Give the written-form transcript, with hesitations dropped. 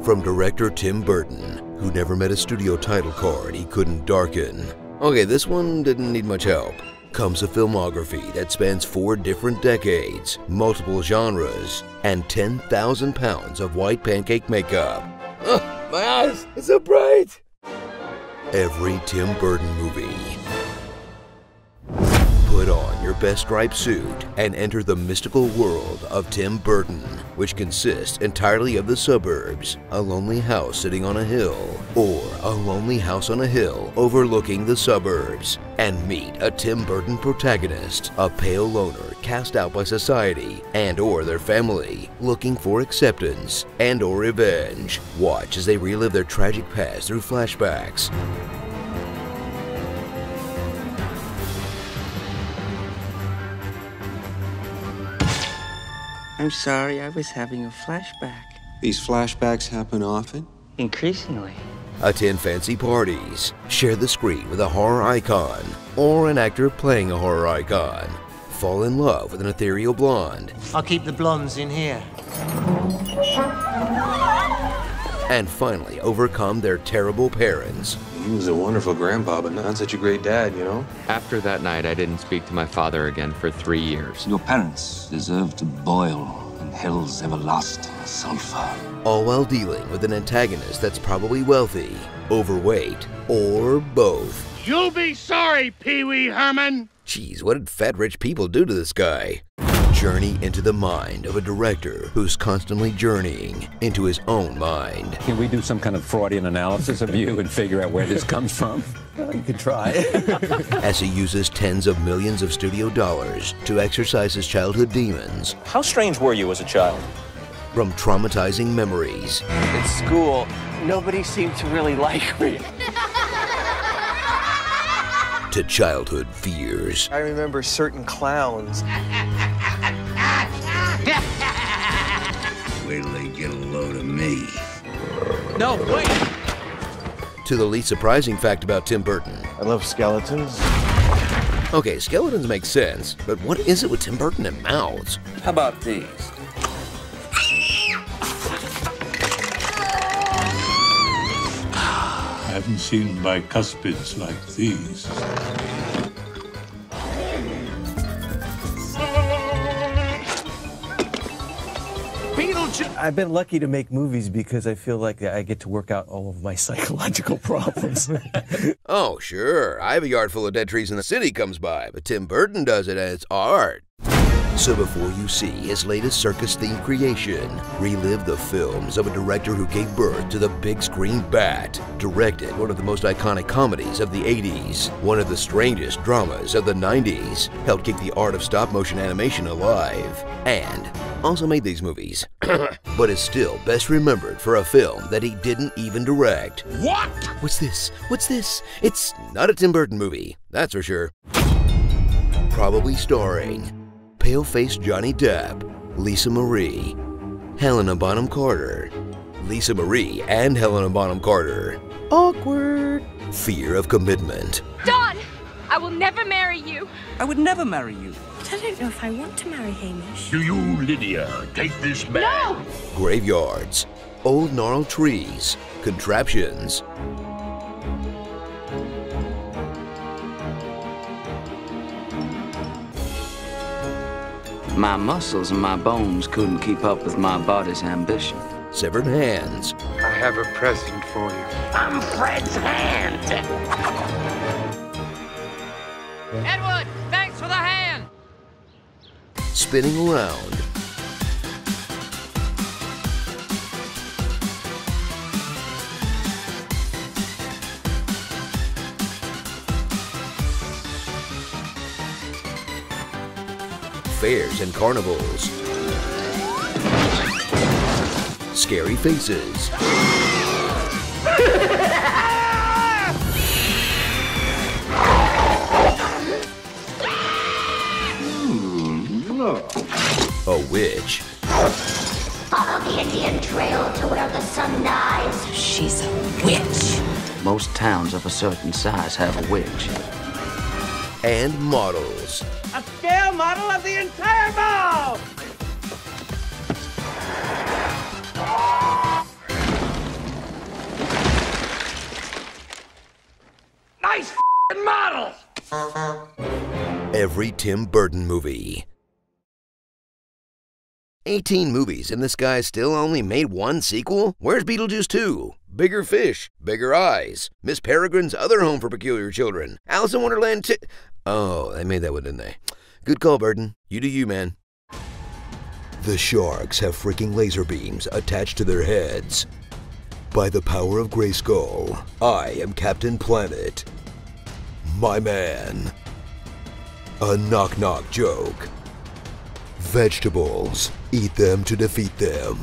from director Tim Burton, who never met a studio title card he couldn't darken. Okay, this one didn't need much help. Comes a filmography that spans 4 different decades, multiple genres, and 10,000 pounds of white pancake makeup. Ugh, my eyes, it's so bright! Every Tim Burton movie. Put on your best striped suit and enter the mystical world of Tim Burton, which consists entirely of the suburbs, a lonely house sitting on a hill, or a lonely house on a hill overlooking the suburbs, and meet a Tim Burton protagonist, a pale loner cast out by society and or their family, looking for acceptance and or revenge. Watch as they relive their tragic past through flashbacks. I'm sorry, I was having a flashback. These flashbacks happen often? Increasingly. Attend fancy parties, share the screen with a horror icon, or an actor playing a horror icon. Fall in love with an ethereal blonde. I'll keep the blondes in here. And finally overcome their terrible parents. He was a wonderful grandpa, but not such a great dad, you know? After that night, I didn't speak to my father again for 3 years. Your parents deserve to boil in hell's everlasting sulfur. All while dealing with an antagonist that's probably wealthy, overweight, or both. You'll be sorry, Pee-wee Herman! Jeez, what did fat rich people do to this guy? Journey into the mind of a director who's constantly journeying into his own mind. Can we do some kind of Freudian analysis of you and figure out where this comes from? You could try. As he uses tens of millions of studio dollars to exorcise his childhood demons. How strange were you as a child? From traumatizing memories. At school, nobody seemed to really like me. To childhood fears. I remember certain clowns. Wait till they get a load of me. No, wait! To the least surprising fact about Tim Burton. I love skeletons. Okay, skeletons make sense, but what is it with Tim Burton and mouths? How about these? I haven't seen bicuspids like these. I've been lucky to make movies because I feel like I get to work out all of my psychological problems. Oh, sure. I have a yard full of dead trees and the city comes by, but Tim Burton does it and it's art. So before you see his latest circus-themed creation, relive the films of a director who gave birth to the big screen bat, directed one of the most iconic comedies of the 80s, one of the strangest dramas of the 90s, helped keep the art of stop-motion animation alive, and also made these movies, but is still best remembered for a film that he didn't even direct. What? What's this? What's this? It's not a Tim Burton movie, that's for sure. Probably starring pale-faced Johnny Depp, Lisa Marie, Helena Bonham Carter, Lisa Marie and Helena Bonham Carter. Awkward. Fear of commitment. Don! I will never marry you. I would never marry you. But I don't know if I want to marry Hamish. Do you, Lydia, take this bag? No! Graveyards, old gnarled trees, contraptions. My muscles and my bones couldn't keep up with my body's ambition. Severed hands. I have a present for you. I'm Fred's hand. Edward, thanks for the hand. Spinning around. Fairs and carnivals. Scary faces. A witch. Follow the Indian trail to where the sun dies. She's a witch. Most towns of a certain size have a witch. And models. A scale model of the entire mall! Nice f***ing models! Every Tim Burton movie. 18 movies and this guy still only made one sequel? Where's Beetlejuice 2? Bigger Fish, Bigger Eyes, Miss Peregrine's Other Home for Peculiar Children, Alice in Wonderland 2. Oh, they made that one, didn't they? Good call, Burton. You do you, man. The sharks have freaking laser beams attached to their heads. By the power of Grayskull, I am Captain Planet. My man. A knock-knock joke. Vegetables. Eat them to defeat them.